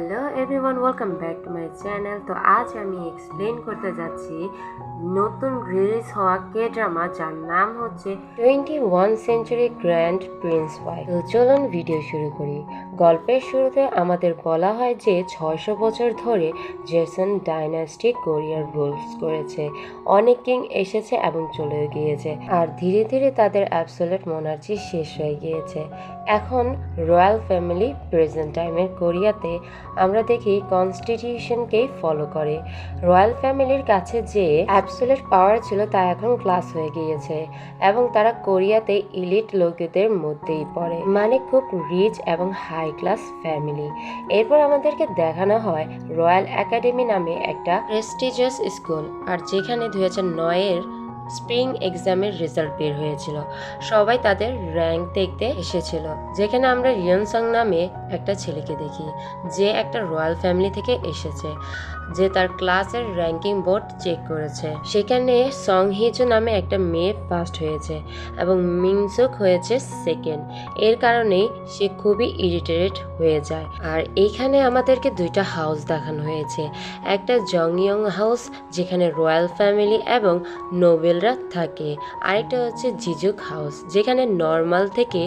Hello everyone, welcome back to my channel. তো আজ আমি এক্সপ্লেন করতে যাচ্ছি নতুন রিলিজ হওয়া কে ড্রামা, যার নাম হচ্ছে 21 সেঞ্চুরি গ্র্যান্ড প্রিন্স ওয়াইফ। তো চলুন ভিডিও শুরু করি। গল্পের শুরুতে আমাদের বলা হয় যে 600 বছর ধরে জেসন ডাইনাস্টি কোরিয়ার রুলস করেছে। অনেক কিং এসেছে এবং চলেও গিয়েছে, আর ধীরে ধীরে তাদের অ্যাবসোলিউট মনার্চি শেষ হয়ে গিয়েছে। এখন রয়্যাল ফ্যামিলি প্রেজেন্ট টাইমের কোরিয়াতে আমরা দেখি কনস্টিটিউশনকেই ফলো করে। রয়্যাল ফ্যামিলির কাছে যে অ্যাবসোলিউট পাওয়ার ছিল তা এখন ক্লাস হয়ে গিয়েছে এবং তারা কোরিয়াতে ইলিট লোকেদের মধ্যেই পড়ে, মানে খুব রিচ এবং হাই ক্লাস ফ্যামিলি। এরপর আমাদেরকে দেখানো হয় রয়্যাল একাডেমি নামে একটা প্রেস্টিজিয়াস স্কুল, আর যেখানে 2009-এর স্প্রিং এক্সামের রেজাল্ট বের হয়েছিল। সবাই তাদের র্যাঙ্ক দেখতে এসেছিল, যেখানে আমরা রিয়নসং নামে একটা ছেলেকে দেখি, যে একটা রয়্যাল ফ্যামিলি থেকে এসেছে, যে তার ক্লাসের র্যাঙ্কিং বোর্ড চেক করেছে। সেখানে সং হিজো নামে একটা মেয়ে ফার্স্ট হয়েছে এবং মিংসুক হয়েছে সেকেন্ড। এর কারণেই সে খুবই ইরিটেটেড হয়ে যায়। আর এইখানে আমাদেরকে দুইটা হাউস দেখানো হয়েছে, একটা জংইয়ং হাউস যেখানে রয়্যাল ফ্যামিলি এবং নোবেলরা থাকে, আরেকটা হচ্ছে জিজুক হাউস যেখানে নর্মাল থেকে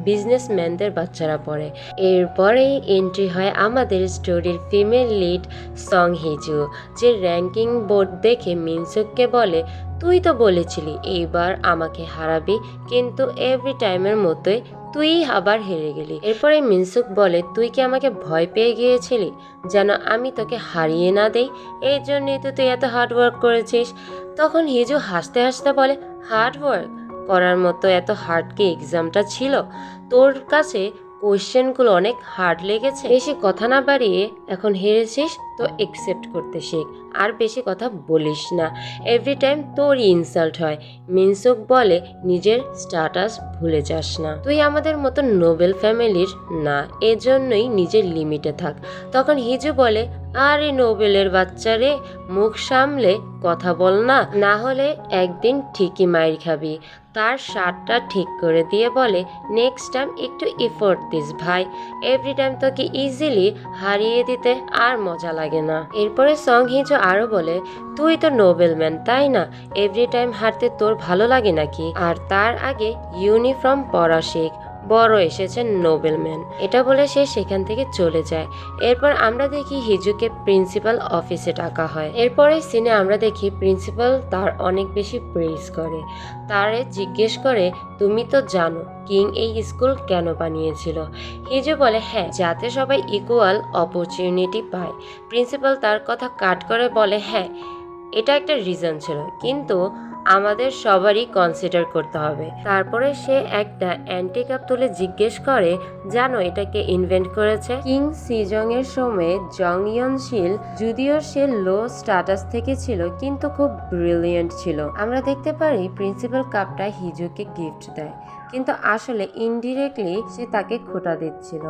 বিজনেসম্যানদের বাচ্চারা পড়ে। এরপরেই এন্ট্রি হয় আমাদের স্টোরির ফিমেল লিড সং হিজু, যে র্যাঙ্কিং বোর্ড দেখে মিনসুককে বলে, তুই তো বলেছিলি এইবার আমাকে হারাবি, কিন্তু এভরি টাইমের মতোই তুই আবার হেরে গেলি। এরপরে মিনসুক বলে, তুই কি আমাকে ভয় পেয়ে গিয়েছিলি যেন আমি তোকে হারিয়ে না দেই, এই জন্যই তো তুই এত হার্ড ওয়ার্ক করেছিস। তখন হিজু হাসতে হাসতে বলে, হার্ড ওয়ার্ক করার মতো এত হার্ড কি এক্সামটা ছিল? তোর কাছে কোয়েশ্চেনগুলো অনেক হার্ড লেগেছে। বেশি কথা না বাড়িয়ে এখন হেরেছিস তো একসেপ্ট করতে শেখ, আর বেশি কথা বলিস না, এভরি টাইম তোরই ইনসাল্ট হয়। মিনসুক বলে, নিজের স্ট্যাটাস ভুলে যাস না, তুই আমাদের মতো নোবেল ফ্যামিলির না, এজন্যই নিজের লিমিটে থাক। তখন হিজু বলে, আরে নোবেলের বাচ্চা রে, মুখ সামলে কথা বল না, না হলে একদিন ঠিকই মাইর খাবি। তার শার্টটা ঠিক করে দিয়ে বলে, নেক্সট টাইম একটু এফোর্ট দিস ভাই, এভরি টাইম তোকে ইজিলি হারিয়ে দিতে আর মজা লাগে না। এরপরে সং হিজো আরো বলে, তুই তো নোবেলম্যান তাই না, এভরি টাইম হারতে তোর ভালো লাগে নাকি? আর তার আগে ইউনিফর্ম পরা শেখ, বড় এসেছেন নোবেলম্যান। এটা বলে সে সেখান থেকে চলে যায়। এরপর আমরা দেখি হিজুকে প্রিন্সিপাল অফিসে ডাকা হয়। এরপরে সিনে আমরা দেখি প্রিন্সিপাল তার অনেক বেশি প্রেজ করে, তারে জিজ্ঞেস করে, তুমি তো জানো কিং এই স্কুল কেন বানিয়েছিল? হিজু বলে, হ্যাঁ, যাতে সবাই ইকুয়াল অপরচুনিটি পায়। প্রিন্সিপাল তার কথা কাট করে বলে, হ্যাঁ এটা একটা রিজন ছিল, কিন্তু আমাদের সবারই কনসিডার করতে হবে। তারপরে সে একটা অ্যান্টি কাপ তুলে জিজ্ঞেস করে, জানো এটাকে ইনভেন্ট করেছে? কিং সিজং এর সময় জংইয়ন শিল, যদিও সে লো স্ট্যাটাস থেকে ছিল কিন্তু খুব ব্রিলিয়েন্ট ছিল। আমরা দেখতে পারি প্রিন্সিপাল কাপটা হিজুকে গিফট দেয়, কিন্তু আসলে ইনডিরেক্টলি সে তাকে খোঁটা দিচ্ছিল।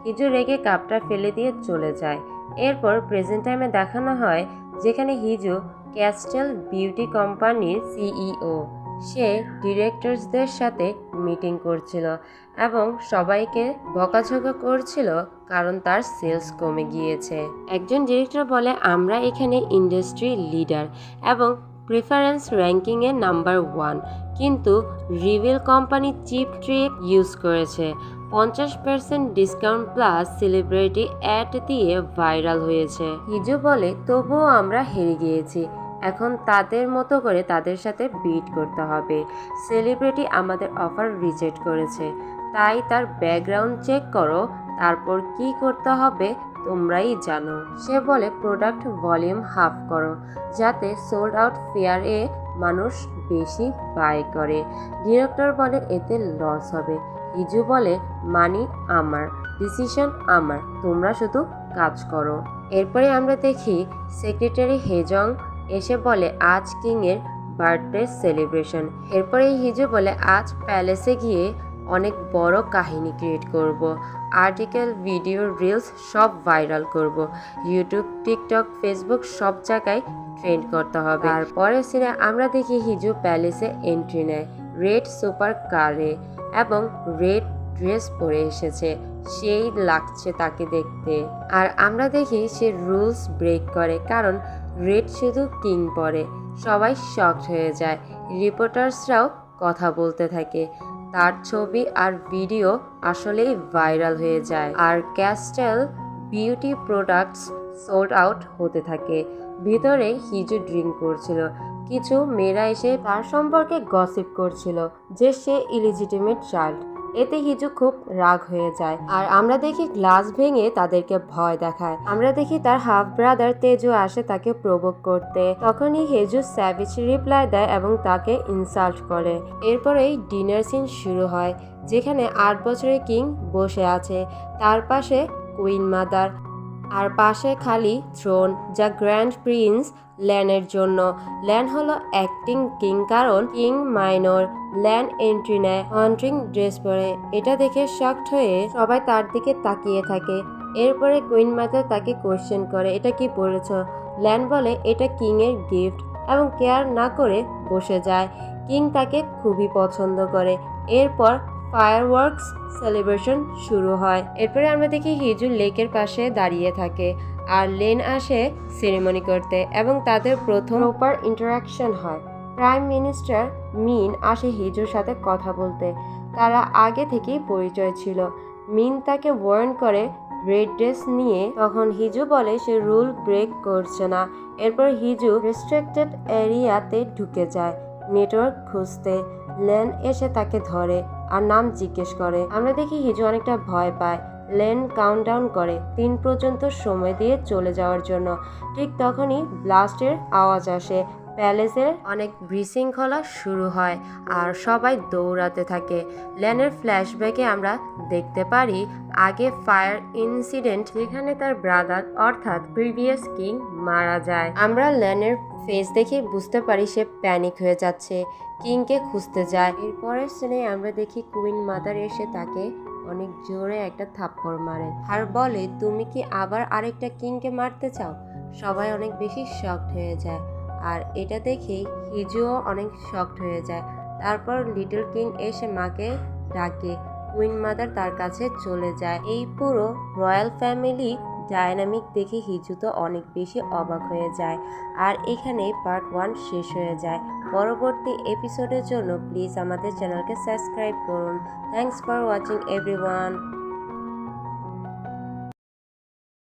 হিজু রেগে কাপটা ফেলে দিয়ে চলে যায়। এরপর প্রেজেন্ট টাইমে দেখানো হয় যেখানে হিজু ক্যাস্টেল বিউটি কোম্পানির সিইও, সে ডিরেক্টরসদের সাথে মিটিং করছিল এবং সবাইকে বকাঝকা করছিল কারণ তার সেলস কমে গিয়েছে। একজন ডিরেক্টর বলে, আমরা এখানে ইন্ডাস্ট্রি লিডার এবং প্রিফারেন্স র্যাঙ্কিংয়ে নাম্বার 1, কিন্তু rival company cheap trick use করেছে। 50% ডিসকাউন্ট প্লাস সেলিব্রিটি অ্যাড দিয়ে ভাইরাল হয়েছে। হিজু বলে, তবুও আমরা হেরে গিয়েছি, এখন তাদের মতো করে তাদের সাথে বিট করতে হবে। সেলিব্রিটি আমাদের অফার রিজেক্ট করেছে, তাই তার ব্যাকগ্রাউন্ড চেক করো, তারপর কি করতে হবে তোমরাই জানো। সে বলে, প্রোডাক্ট ভলিউম হাফ করো যাতে সোল্ড আউট ফেয়ারে মানুষ বেশি বাই করে। ডিরেক্টর বলে, এতে লস হবে। হিজু বলে, মানি আমার, ডিসিশন আমার, তোমরা শুধু কাজ করো। এরপরে আমরা দেখি সেক্রেটারি হেজং এসে বলে, আজ কিং এর বার্থডে সেলিব্রেশন। এরপরে হিজু বলে, আজ প্যালেসে গিয়ে অনেক বড় কাহিনী ক্রিয়েট করব, আর্টিকেল, ভিডিও, রিলস সব ভাইরাল করব, ইউটিউব, টিকটক, ফেসবুক সব জায়গায় ট্রেন্ড করতে হবে। তারপরে সিনে আমরা দেখি হিজু প্যালেসে এন্ট্রি নেয় রেড সুপার কারে এবং রেড ড্রেস পরে এসেছে। সেই লাগছে তাকে দেখতে। আর আমরা দেখি সে রুলস ব্রেক করে, কারণ রেড শুধু কিং পরে। সবাই শকড হয়ে যায়, রিপোর্টার্সরাও কথা বলতে থাকে। তার ছবি আর ভিডিও আসলেই ভাইরাল হয়ে যায়, আর ক্যাস্টেল বিউটি প্রোডাক্টস সোল্ড আউট হতে থাকে। ভিতরে হিজু ড্রিঙ্ক করছিল, কিছু মেয়েরা এসে তার সম্পর্কে গসিপ করছিল যে সে ইলিজিটিমেট চাইল্ড। এতে হিজু খুব রাগ হয়ে যায়, আর আমরা দেখি গ্লাস ভেঙে তাদেরকে ভয় দেখায়। আমরা দেখি তার হাফ ব্রাদার তেজু আসে তাকে প্রভোগ করতে। তখনই হিজু স্যাভিজ রিপ্লাই দেয় এবং তাকে ইনসাল্ট করে। এরপরেই ডিনার সিন শুরু হয়, যেখানে 8 বছরের কিং বসে আছে, তার পাশে কুইন মাদার, আর পাশে খালি থ্রোন, যা গ্র্যান্ড প্রিন্স ল্যানের জন্য। ল্যান হলো অ্যাক্টিং কিং, কারণ কিং মাইনর। ল্যান এন্ট্রি নেয় হান্টিং ড্রেস পরে। এটা দেখে শকড হয়ে সবাই তার দিকে তাকিয়ে থাকে। এরপরে কুইন মাদার তাকে কোয়েশ্চেন করে, এটা কি পড়েছ? ল্যান বলে এটা কিং এর গিফট, এবং কেয়ার না করে বসে যায়। কিং তাকে খুবই পছন্দ করে। এরপর ফায়ারওয়ার্কস সেলিব্রেশন শুরু হয়। এরপরে আমরা দেখি হিজু লেকের পাশে দাঁড়িয়ে থাকে, আর লেন আসে সেরেমনি করতে, এবং তাদের প্রথম প্রপার ইন্টারাকশন হয়। প্রাইম মিনিস্টার মিন আসে হিজুর সাথে কথা বলতে। তারা আগে থেকেই পরিচয় ছিল। মিন তাকে ওয়ার্ন করে রেড ড্রেস নিয়ে, তখন হিজু বলে সে রুল ব্রেক করছে না। এরপর হিজু রেস্ট্রিক্টেড এরিয়াতে ঢুকে যায় নেটওয়ার্ক খুঁজতে। লেন এসে তাকে ধরে আর নাম জিজ্ঞেস করে। আমরা দেখি হিজু অনেকটা ভয় পায়। লেন কাউন্টডাউন করে 3 পর্যন্ত সময় দিয়ে চলে যাওয়ার জন্য। ঠিক তখনই ব্লাস্টের আওয়াজ আসে। প্যালেসে অনেক বিশৃঙ্খলা শুরু হয়, আর সবাই দৌড়াতে থাকে। লেনের ফ্ল্যাশব্যাকে আমরা দেখতে পারি আগে ফায়ার ইনসিডেন্ট, যেখানে তার ব্রাদার অর্থাৎ প্রিভিয়াস কিং মারা যায়। আমরা লেনের ফেস দেখে বুঝতে পারি সে প্যানিক হয়ে যাচ্ছে, কিংকে খুঁজতে যায়। এরপরের সিনে আমরা দেখি কুইন মাদার এসে তাকে অনেক জোরে একটা থাপ্পড় মারে, আর বলে তুমি কি আবার আরেকটা কিংকে মারতে চাও? সবাই অনেক বেশি শকড হয়ে যায়, আর এটা দেখেই হিজুও অনেক শকড হয়ে যায়। তারপর লিটল কিং এসে মাকে ডাকে, কুইন মাদার তার কাছে চলে যায়। এই পুরো রয়্যাল ফ্যামিলি ডায়নামিক দেখে হিজু তো অনেক বেশি অবাক হয়ে যায়। আর এখানে পার্ট 1 শেষ হয়ে যায়। পরবর্তী এপিসোডের জন্য প্লিজ আমাদের চ্যানেলকে সাবস্ক্রাইব করুন। Thanks for watching everyone.